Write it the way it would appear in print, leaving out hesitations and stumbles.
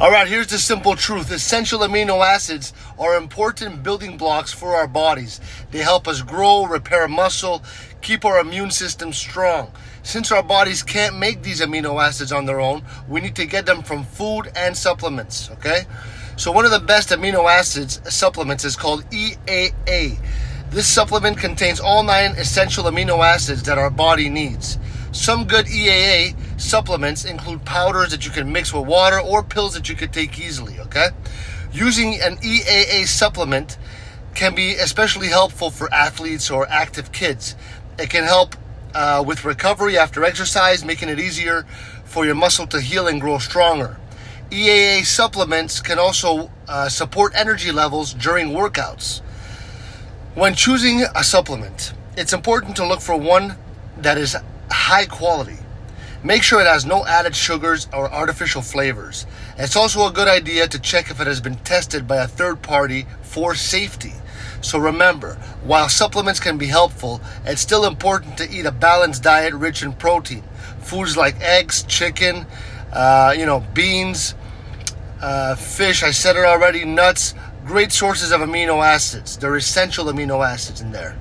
All right, here's the simple truth. Essential amino acids are important building blocks for our bodies. They help us grow, repair muscle, keep our immune system strong. Since our bodies can't make these amino acids on their own, we need to get them from food and supplements, okay? So one of the best amino acids supplements is called EAA. This supplement contains all 9 essential amino acids that our body needs. Some good EAA supplements include powders that you can mix with water or pills that you could take easily, okay? Using an EAA supplement can be especially helpful for athletes or active kids. It can help with recovery after exercise, making it easier for your muscle to heal and grow stronger. EAA supplements can also support energy levels during workouts. When choosing a supplement, it's important to look for one that is high quality. Make sure it has no added sugars or artificial flavors. It's also a good idea to check if it has been tested by a third party for safety. So remember, while supplements can be helpful, it's still important to eat a balanced diet rich in protein. Foods like eggs, chicken, beans, fish, I said it already, nuts, great sources of amino acids. They're essential amino acids in there.